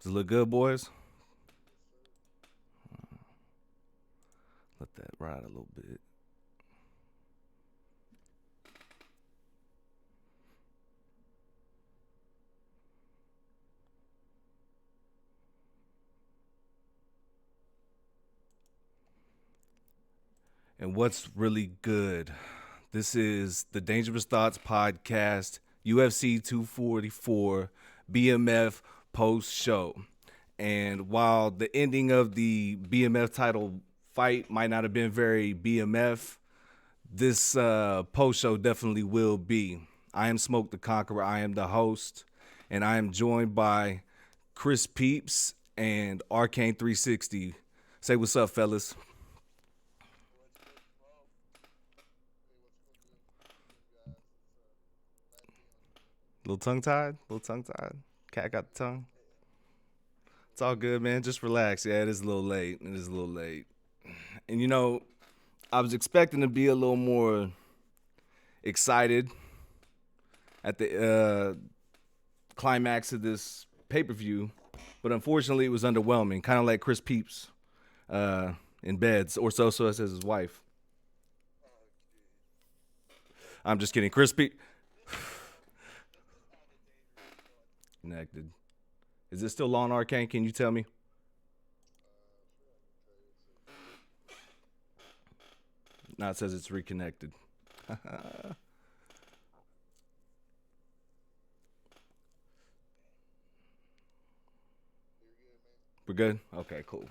Does it look good, boys? Let that ride a little bit. And what's really good? This is the Dangerous Thoughts podcast, UFC 244 BMF post show. And while the ending of the BMF title fight might not have been very BMF, this post show definitely will be. I am Smoke the Conqueror. I am the host, and I am joined by Chris Peeps and Arcane 360. Say what's up, fellas. Little tongue tied. Little tongue tied. Cat got the tongue. It's all good, man. Just relax. Yeah, it is a little late. It is a little late. And I was expecting to be a little more excited at the climax of this pay per view, but unfortunately, it was underwhelming. Kind of like Chris Peeps in beds, or so says his wife. I'm just kidding. Chris Peeps connected. Is it still on Arcane? Can you tell me? Now it says it's reconnected. We're good? Okay, cool.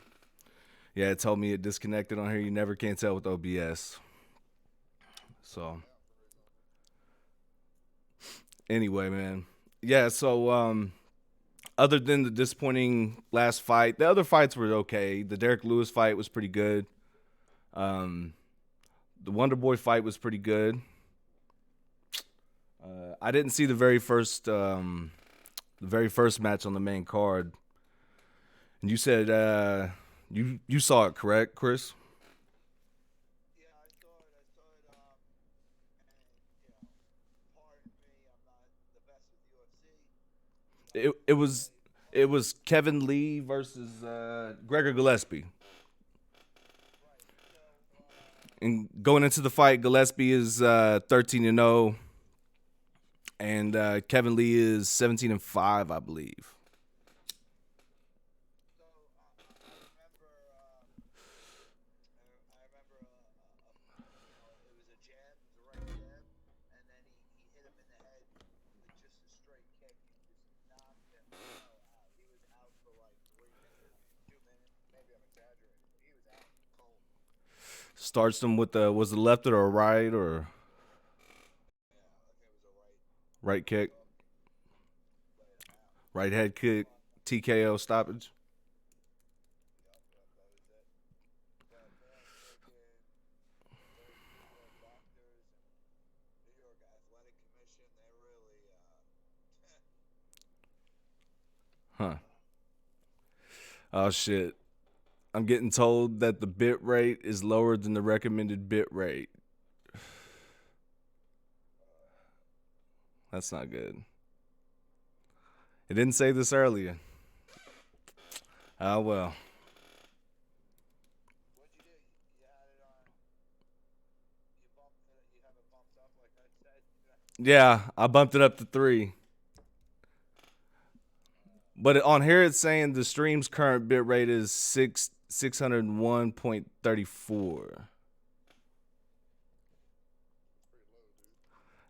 Yeah, it told me it disconnected on here. You never can tell with OBS. So, anyway, man. Yeah, so other than the disappointing last fight, the other fights were okay. The Derek Lewis fight was pretty good. Um, the Wonder Boy fight was pretty good. I didn't see the very first match on the main card. And you said you saw it, correct, Chris? It was it was Kevin Lee versus Gregor Gillespie. And going into the fight, Gillespie is 13-0, and Kevin Lee is 17-5, I believe. Starts them with the was the left or a right or right kick, right head kick, TKO stoppage. Huh. Oh shit. I'm getting told that the bit rate is lower than the recommended bit rate. That's not good. It didn't say this earlier. Oh well. Yeah, I bumped it up to 3. But on here it's saying the stream's current bit rate is 601.34.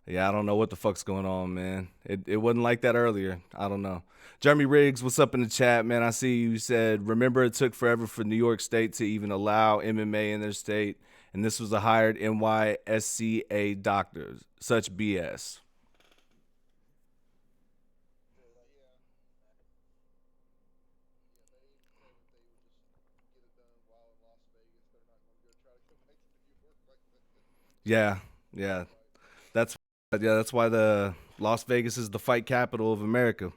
Yeah, I don't know what the fuck's going on, man. It wasn't like that earlier. I don't know. Jeremy Riggs, what's up in the chat, man? I see you said, remember it took forever for New York State to even allow MMA in their state, and this was a hired NYSCA doctor. Such BS. Yeah, yeah. That's that's why the Las Vegas is the fight capital of America.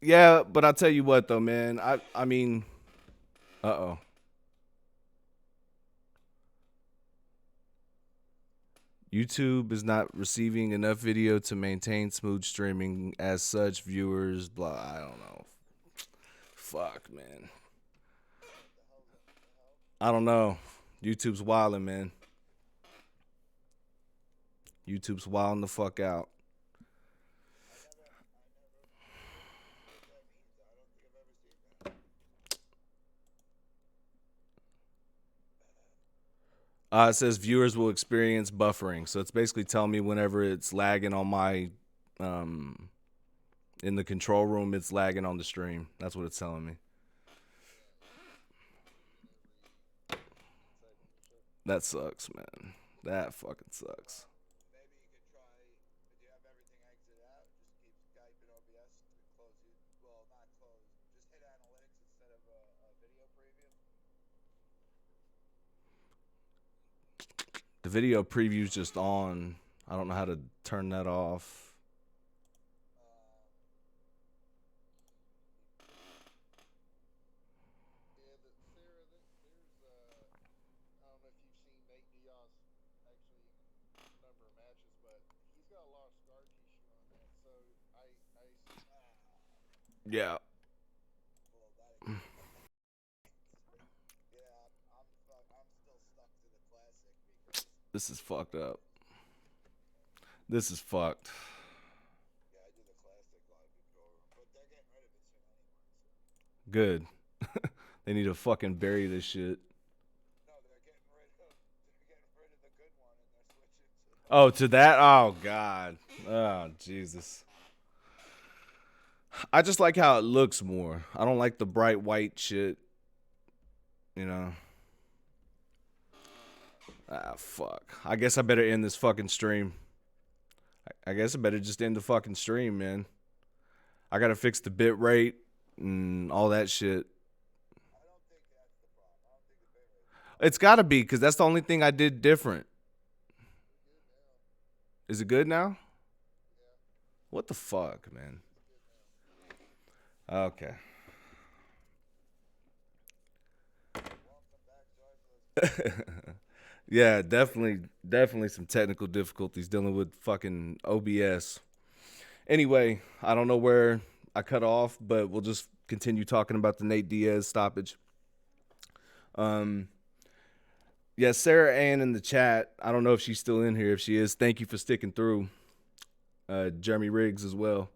Yeah, but I'll tell you what though, man. I mean, uh-oh. YouTube is not receiving enough video to maintain smooth streaming. As such, viewers, blah. I don't know. Fuck, man. I don't know. YouTube's wilding, man. YouTube's wilding the fuck out. It says viewers will experience buffering, so it's basically telling me whenever it's lagging on my, um, in the control room, it's lagging on the stream. That's what it's telling me. That sucks, man. That fucking sucks. The video preview's just on. I don't know how to turn that off. Yeah. This is fucked up. This is fucked. Good. They need to fucking bury this shit. Oh, to that? Oh, God. Oh, Jesus. I just like how it looks more. I don't like the bright white shit, you know? Ah, fuck. I guess I better end this fucking stream. I guess I better just end the fucking stream, man. I gotta fix the bit rate and all that shit. It's gotta be, because that's the only thing I did different. Is it good now? What the fuck, man? Okay. Yeah, definitely some technical difficulties dealing with fucking OBS. Anyway, I don't know where I cut off, but we'll just continue talking about the Nate Diaz stoppage. Um, yeah, Sarah Ann in the chat. I don't know if she's still in here. If she is, thank you for sticking through. Jeremy Riggs as well,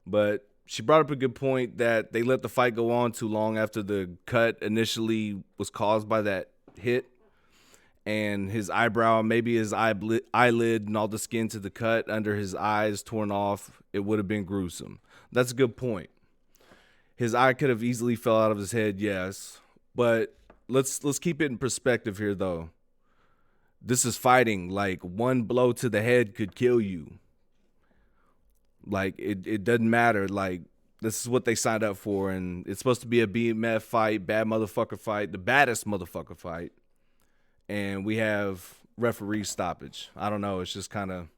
but she brought up a good point that they let the fight go on too long after the cut initially was caused by that hit, and his eyebrow, maybe his eyelid, and all the skin to the cut under his eyes torn off. It would have been gruesome. That's a good point. His eye could have easily fell out of his head, yes, but let's keep it in perspective here, though. This is fighting. Like, one blow to the head could kill you. Like, it doesn't matter. Like, this is what they signed up for, and it's supposed to be a BMF fight, bad motherfucker fight, the baddest motherfucker fight. And we have referee stoppage. I don't know. It's just kind of,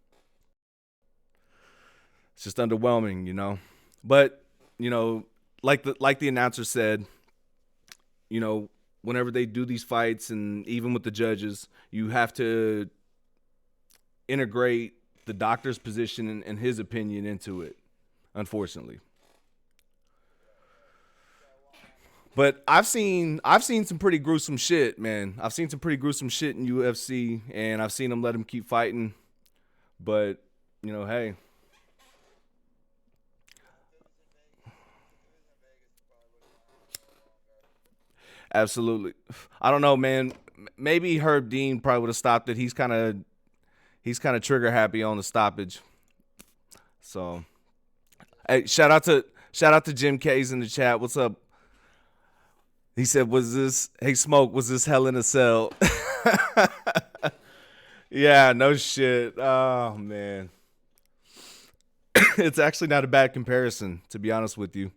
it's just underwhelming, you know. But you know, like the announcer said, you know, whenever they do these fights, and even with the judges, you have to integrate the doctor's position and his opinion into it. Unfortunately. But I've seen some pretty gruesome shit, man. I've seen some pretty gruesome shit in UFC, and I've seen them let him keep fighting. But you know, hey, absolutely. I don't know, man. Maybe Herb Dean probably would have stopped it. He's kind of trigger happy on the stoppage. So, hey, shout out to Jim K's in the chat. What's up? He said, "Was this Hey Smoke? Was this Hell in a Cell?" Yeah, no shit. Oh man, it's actually not a bad comparison, to be honest with you.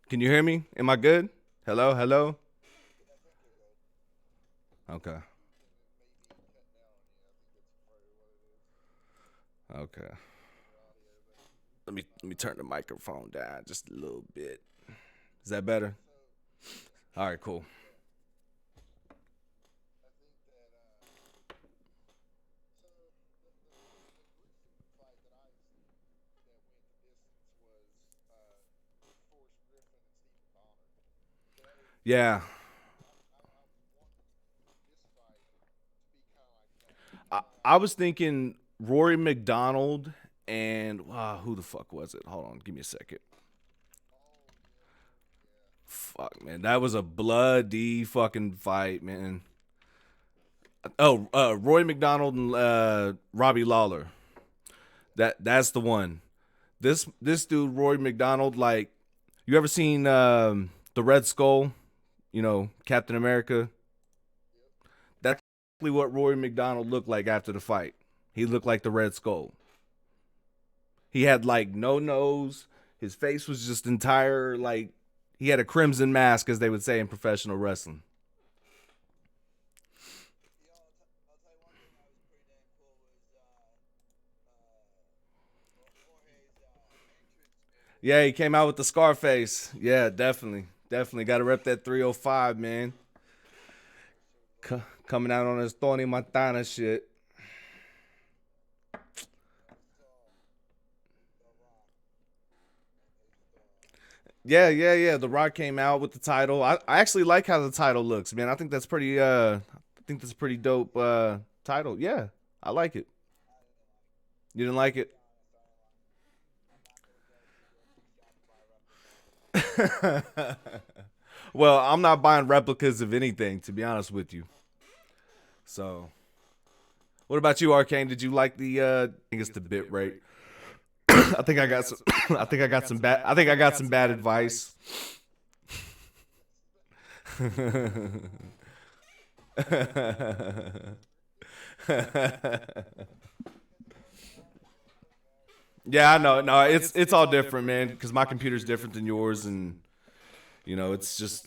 Can you hear me? Am I good? Hello, hello. Okay. Okay. Let me turn the microphone down just a little bit. Is that better? All right, cool. Yeah. I was thinking Rory McDonald and who the fuck was it? Hold on, give me a second. Fuck, man, that was a bloody fucking fight, man. Oh, Roy McDonald and Robbie Lawler. That's the one. This dude, Roy McDonald, like, you ever seen the Red Skull? You know, Captain America. That's exactly what Roy McDonald looked like after the fight. He looked like the Red Skull. He had like no nose. His face was just entire like he had a crimson mask, as they would say in professional wrestling. Yeah, he came out with the Scarface. Yeah, definitely, definitely got to rep that 305, man. Coming out on his Tony Montana shit. Yeah, yeah, yeah. The Rock came out with the title. I actually like how the title looks, man. I think that's pretty. I think that's a pretty dope title. Yeah, I like it. You didn't like it? Well, I'm not buying replicas of anything, to be honest with you. So, what about you, Arcane? Did you like the? I think it's the bit rate. I think I got some. I think I got some bad. I think I got some bad advice. Yeah, I know. No, it's all different, man. Because my computer's different than yours, and it's just.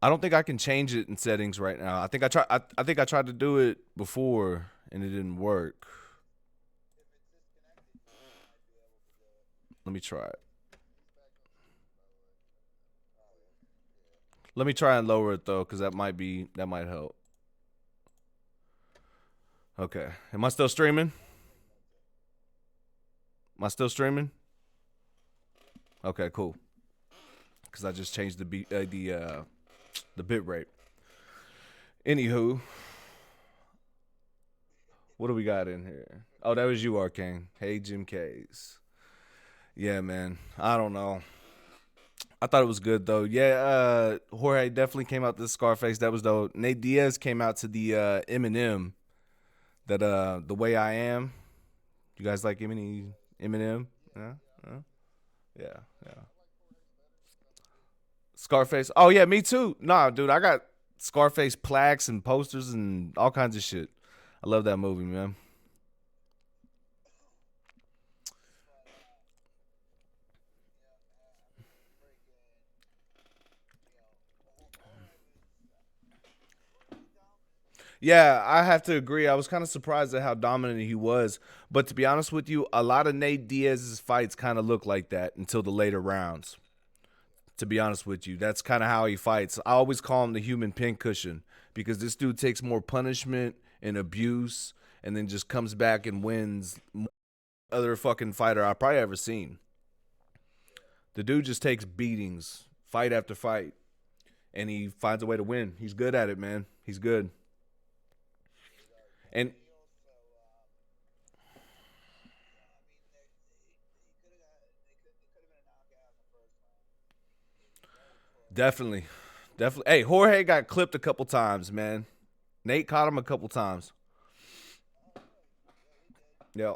I don't think I can change it in settings right now. I think I try. I think I tried to do it before, and it didn't work. Let me try it. Let me try and lower it though, because that might help. Okay. Am I still streaming? Am I still streaming? Okay, cool. Because I just changed the bit rate. Anywho, what do we got in here? Oh, that was you, Arcane. Hey, Jim Case. Yeah, man. I don't know. I thought it was good though. Yeah, Jorge definitely came out to the Scarface. That was dope. Nate Diaz came out to the Eminem. That the way I am. You guys like Eminem? Yeah, yeah, yeah. Yeah. Scarface. Oh yeah, me too. Nah, dude, I got Scarface plaques and posters and all kinds of shit. I love that movie, man. Yeah, I have to agree. I was kind of surprised at how dominant he was, but to be honest with you, a lot of Nate Diaz's fights kind of look like that until the later rounds. To be honest with you, that's kind of how he fights. I always call him the human pincushion because this dude takes more punishment and abuse, and then just comes back and wins other fucking fighter I probably ever seen. The dude just takes beatings, fight after fight, and he finds a way to win. He's good at it, man. He's good. And definitely, definitely. Hey, Jorge got clipped a couple times, man. Nate caught him a couple times. Yeah.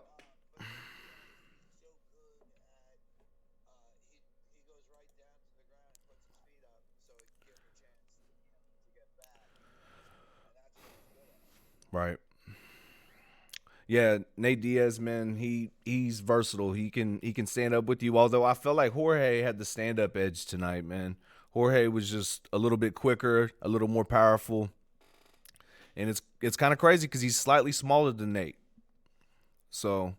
Right. Yeah, Nate Diaz, man, he's versatile. He can stand up with you. Although I felt like Jorge had the stand up edge tonight, man. Jorge was just a little bit quicker, a little more powerful, and it's kind of crazy because he's slightly smaller than Nate. So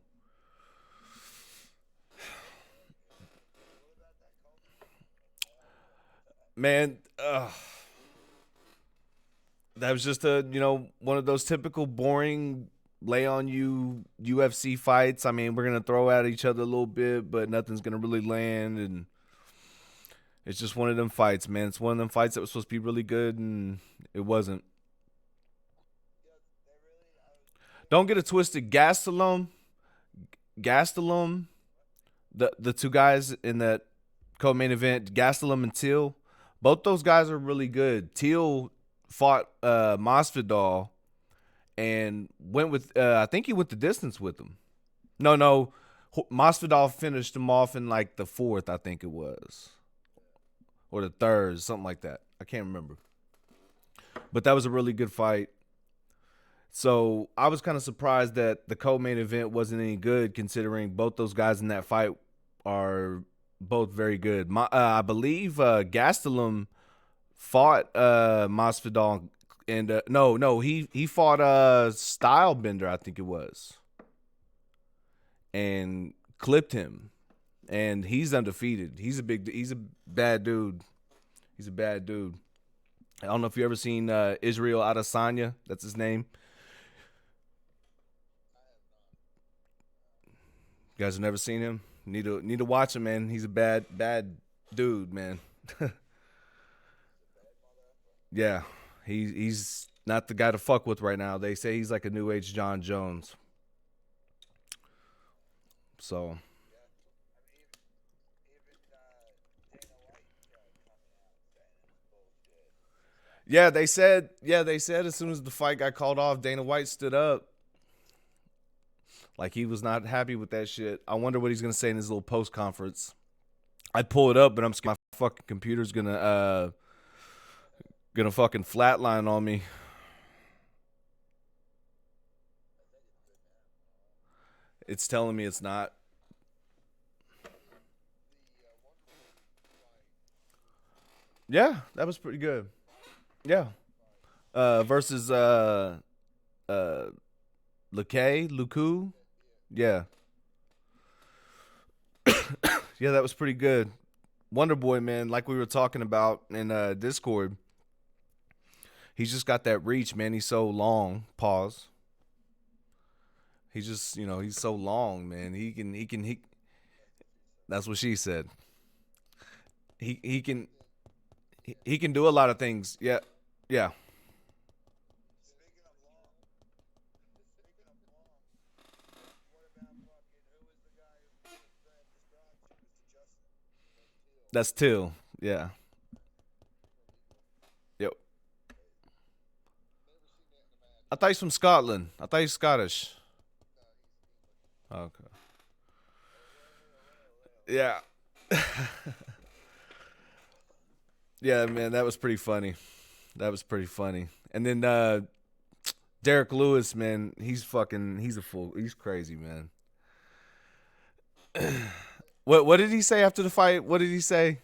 man, that was just a one of those typical boring lay on you UFC fights. I mean, we're gonna throw at each other a little bit, but nothing's gonna really land, and it's just one of them fights, man. It's one of them fights that was supposed to be really good, and it wasn't. Don't get it twisted. Gastelum, the two guys in that co-main event, Gastelum and Till, both those guys are really good. Till fought Masvidal and went with I think he went the distance with him. No, Masvidal finished him off in like the fourth, I think it was, or the third, something like that. I can't remember, but that was a really good fight. So I was kind of surprised that the co-main event wasn't any good, considering both those guys in that fight are both very good. I believe Gastelum fought Masvidal, and no, he fought Stylebender, I think it was, and clipped him, and he's undefeated. He's a bad dude. He's a bad dude. I don't know if you ever seen Israel Adesanya. That's his name. You guys have never seen him? Need to watch him, man. He's a bad dude, man. Yeah, he's not the guy to fuck with right now. They say he's like a new age John Jones. So they said as soon as the fight got called off, Dana White stood up like he was not happy with that shit. I wonder what he's gonna say in his little post conference. I'd pull it up, but I'm scared my fucking computer's gonna fucking flatline on me. It's telling me it's not. Yeah, that was pretty good. Yeah. Versus uh Luku. Yeah. Yeah, that was pretty good. Wonder Boy, man, like we were talking about in Discord, he's just got that reach, man. He's so long. Pause. He's just, he's so long, man. He that's what she said. He can do a lot of things. Yeah. Yeah. That's Till. Yeah. Yep. I thought he's from Scotland. I thought he's Scottish. Okay. Yeah. Yeah, man, that was pretty funny. That was pretty funny. And then Derek Lewis, man, he's a fool. He's crazy, man. What did he say after the fight? What did he say?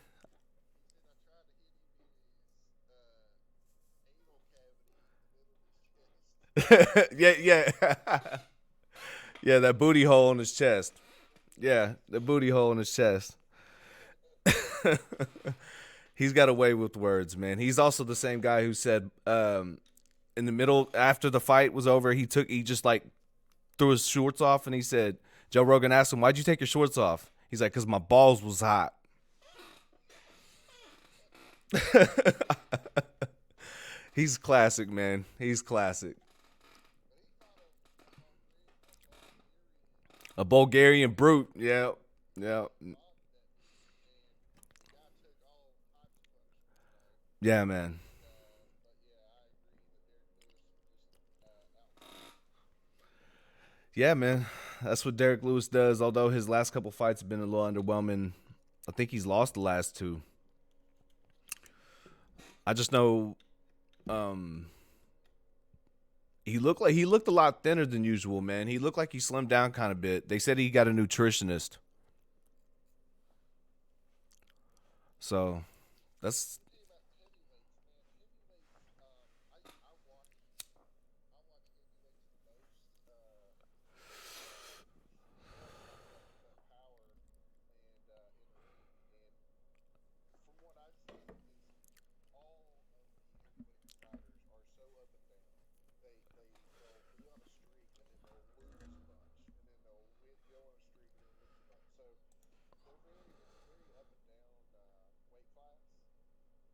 Yeah, yeah. Yeah, that booty hole in his chest. Yeah, the booty hole in his chest. He's got a way with words, man. He's also the same guy who said in the middle after the fight was over, he just like threw his shorts off and he said Joe Rogan asked him, "Why'd you take your shorts off?" He's like, "Cause my balls was hot." He's classic, man. He's classic. A Bulgarian brute. Yeah. Yeah. Yeah, man. Yeah, man. That's what Derek Lewis does. Although his last couple fights have been a little underwhelming. I think he's lost the last two. I just know um He looked a lot thinner than usual, man. He looked like he slimmed down kind of bit. They said he got a nutritionist. So that's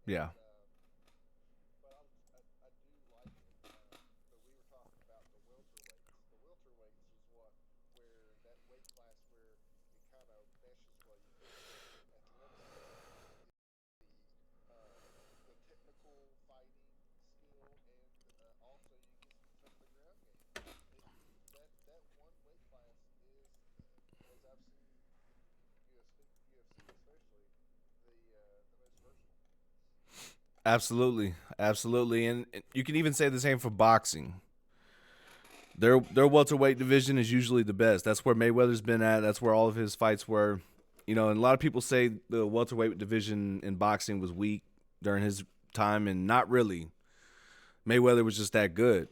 yeah. Absolutely, absolutely, and you can even say the same for boxing. Their welterweight division is usually the best. That's where Mayweather's been at. That's where all of his fights were. You know, and a lot of people say the welterweight division in boxing was weak during his time, and not really. Mayweather was just that good,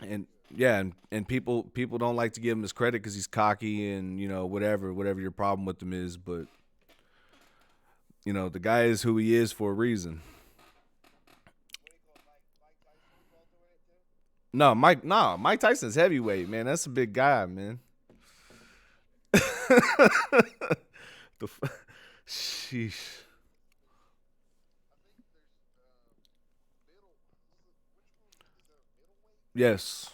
and yeah, and people don't like to give him his credit because he's cocky and whatever your problem with him is, but the guy is who he is for a reason. No, Mike Tyson's heavyweight, man. That's a big guy, man. the sheesh. Yes,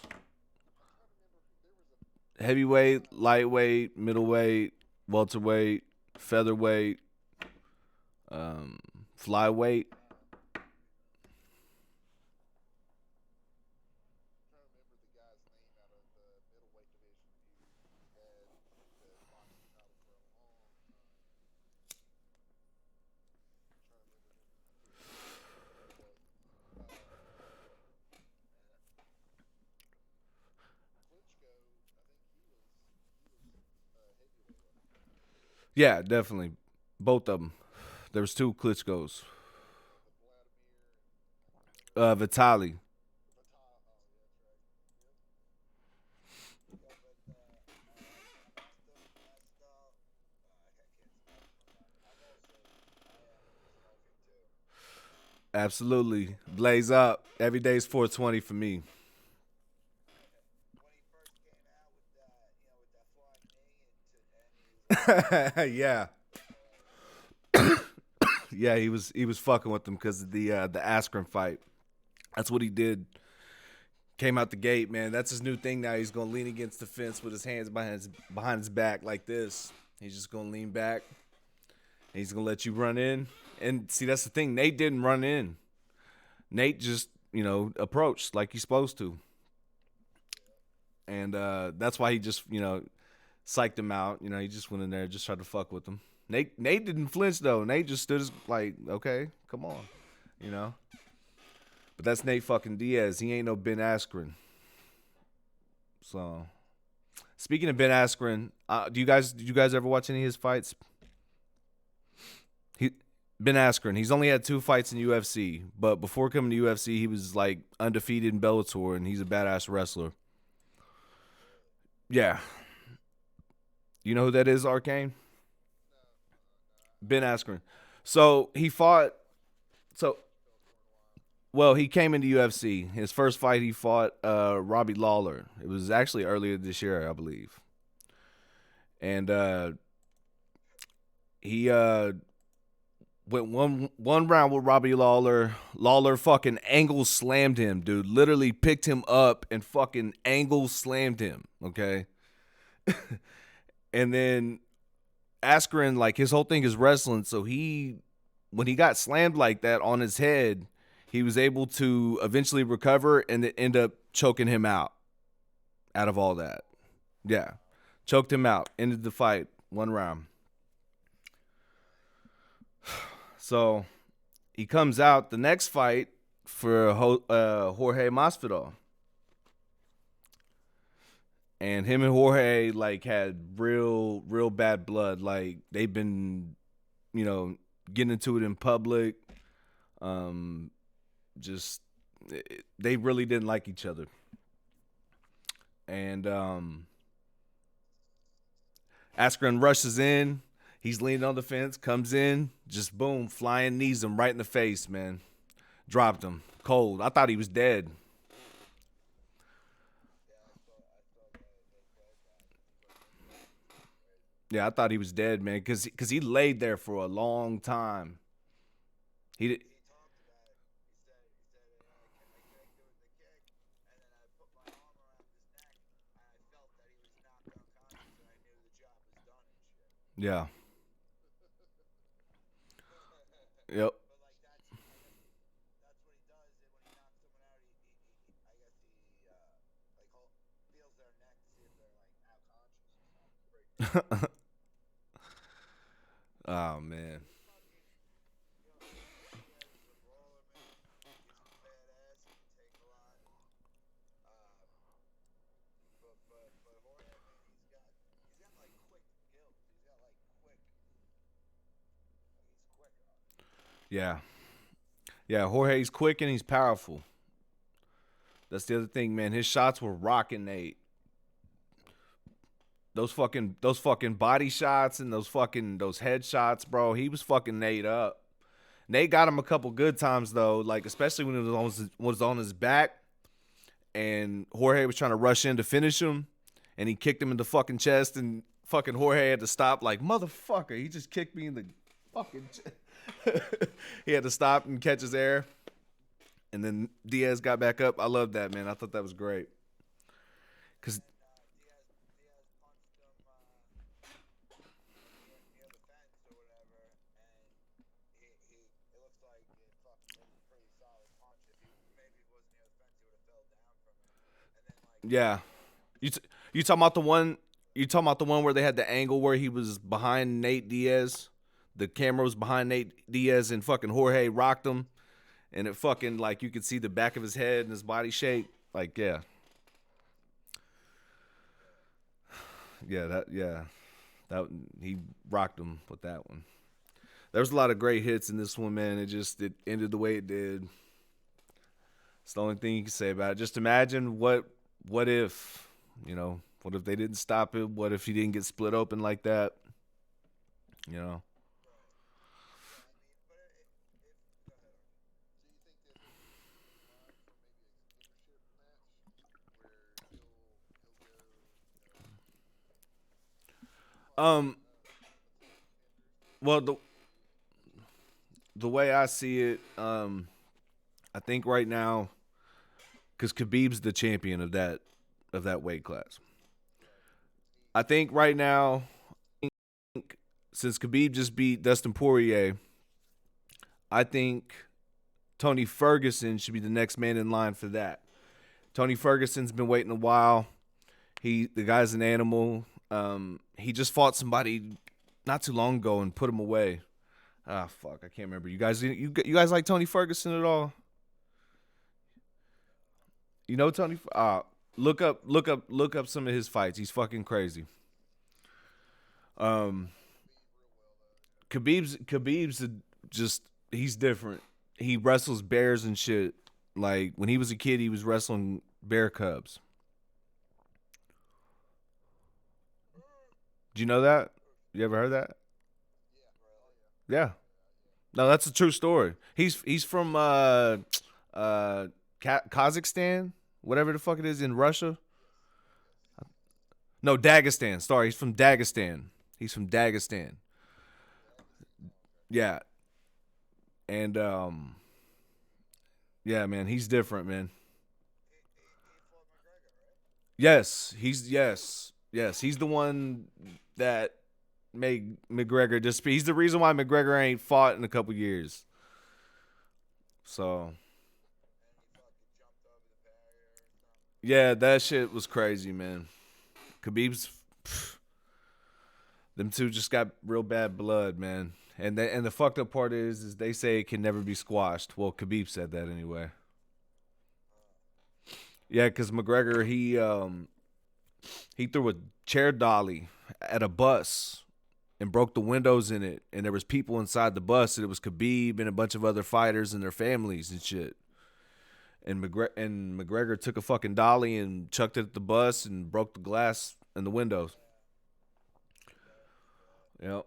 heavyweight, lightweight, middleweight, welterweight, featherweight, um, flyweight. Yeah, definitely, both of them. There was two Klitschko's. Vitali. Absolutely, blaze up. Every day's 420 for me. Yeah, yeah. He was fucking with them because of the Askren fight. That's what he did. Came out the gate, man. That's his new thing now. He's gonna lean against the fence with his hands behind his back like this. He's just gonna lean back. And he's gonna let you run in. And see, that's the thing. Nate didn't run in. Nate just approached like he's supposed to, and that's why he just psyched him out. He just went in there, just tried to fuck with him. Nate didn't flinch though. Nate just stood like, okay, come on, you know. But that's Nate fucking Diaz. He ain't no Ben Askren. So speaking of Ben Askren, did you guys ever watch any of his fights? He Ben Askren. He's only had two fights in UFC, but before coming to UFC, he was like undefeated in Bellator, and he's a badass wrestler. Yeah, you know who that is, Arcane? Ben Askren. So he fought. So he came into UFC. His first fight, he fought Robbie Lawler. It was actually earlier this year, I believe. And he went one round with Robbie Lawler. Lawler fucking angle slammed him, dude. Literally picked him up and fucking angle slammed him. Okay. And then Askren, like his whole thing is wrestling, so when he got slammed like that on his head, he was able to eventually recover and end up choking him out of all that. Yeah. Choked him out, ended the fight, one round. So he comes out the next fight for Jorge Masvidal. and him and Jorge like had real bad blood. Like they've been, you know, getting into it in public. Um, just they really didn't like each other, and Askren rushes in. He's leaning on the fence, comes in, just boom, flying knees him right in the face, man. Dropped him cold. I thought he was dead. Yeah, I thought he was dead, man, because he laid there for a long time. He did, yeah, yep, oh man, yeah, yeah. Jorge's quick and he's powerful. That's the other thing, man. His shots were rocking, Nate. Those fucking body shots and those head shots, bro. He was fucking Nate up. Nate got him a couple good times though, like especially when it was on his back and Jorge was trying to rush in to finish him, and he kicked him in the fucking chest, and fucking Jorge had to stop like motherfucker. He just kicked me in the fucking chest. He had to stop and catch his air, and then Diaz got back up. I love that, man. I thought that was great because yeah, you t- you talking about the one you talking about the one where they had the angle where he was behind Nate Diaz. The camera was behind Nate Diaz and fucking Jorge rocked him, and it fucking like you could see the back of his head and his body shape. Like yeah, that he rocked him with that one. There was a lot of great hits in this one, man. It ended the way it did. It's the only thing you can say about it. Just imagine what if, what if they didn't stop it? What if he didn't get split open like that? You know. Um. Well, the way I see it, I think right now, because Khabib's the champion of that weight class. I think right now, since Khabib just beat Dustin Poirier, I think Tony Ferguson should be the next man in line for that. Tony Ferguson's been waiting a while. The guy's an animal. He just fought somebody not too long ago and put him away. Ah, fuck, I can't remember. You guys like Tony Ferguson at all? You know Tony? Look up some of his fights. He's fucking crazy. Um, Khabib's just he's different. He wrestles bears and shit. Like when he was a kid, he was wrestling bear cubs. Do you know that? You ever heard that? Yeah. No, that's a true story. He's from uh Kazakhstan, whatever the fuck it is in Russia. No, Dagestan. Sorry, he's from Dagestan. He's from Dagestan. Yeah, and yeah, man, he's different, man. Yes, he's the one that made McGregor just. He's the reason why McGregor ain't fought in a couple years. So yeah, that shit was crazy, man. Khabib's them two just got real bad blood, man. And the fucked up part is they say it can never be squashed. Well, Khabib said that anyway. Yeah, because McGregor He threw a chair dolly at a bus and broke the windows in it, and there was people inside the bus, and it was Khabib and a bunch of other fighters and their families and shit. And McGregor took a fucking dolly and chucked it at the bus and broke the glass in the windows. Yep.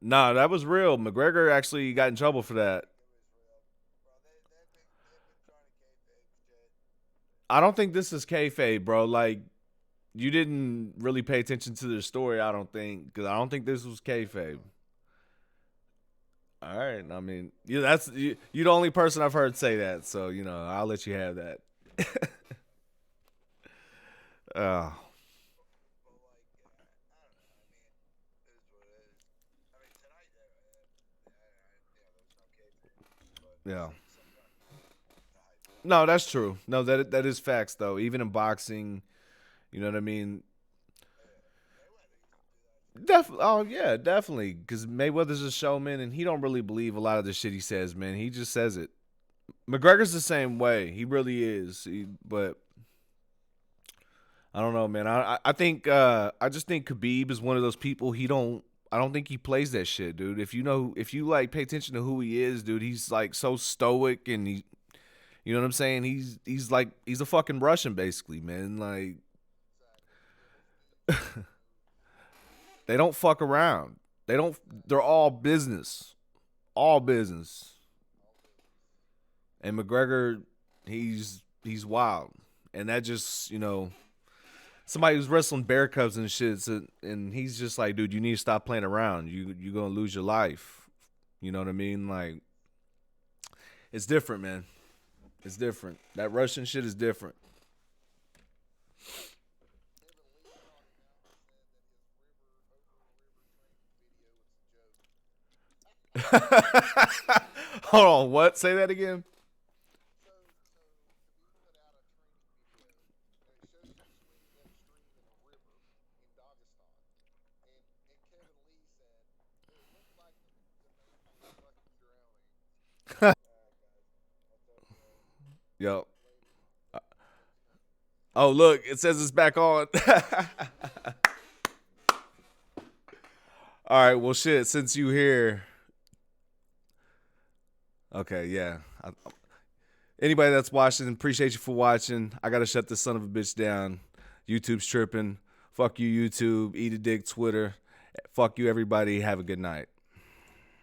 Nah, that was real. McGregor actually got in trouble for that. I don't think this is kayfabe, bro. Like, you didn't really pay attention to the story, I don't think, because I don't think this was kayfabe. All right, I mean, you the only person I've heard say that, so I'll let you have that. uh, yeah. No, that's true. No, that is facts though. Even in boxing, you know what I mean. Definitely. Oh yeah, definitely. Because Mayweather's a showman, and he don't really believe a lot of the shit he says. Man, he just says it. McGregor's the same way. He really is. But I don't know, man. I think I just think Khabib is one of those people. He don't. I don't think he plays that shit, dude. If you like pay attention to who he is, dude, he's like so stoic and he, you know what I'm saying? He's like he's a fucking Russian basically, man. Like they don't fuck around. They don't. They're all business, all business. And McGregor, he's wild, and that just somebody who's wrestling bear cubs and shit, and he's just like, dude, you need to stop playing around. You're gonna lose your life. You know what I mean? Like it's different, man. It's different. That Russian shit is different. Hold on, what? Say that again. Yo. Oh, look, it says it's back on. All right, well, shit. Since you here, okay, yeah. Anybody that's watching, appreciate you for watching. I gotta shut this son of a bitch down. YouTube's tripping. Fuck you, YouTube. Eat a dick, Twitter. Fuck you, everybody. Have a good night.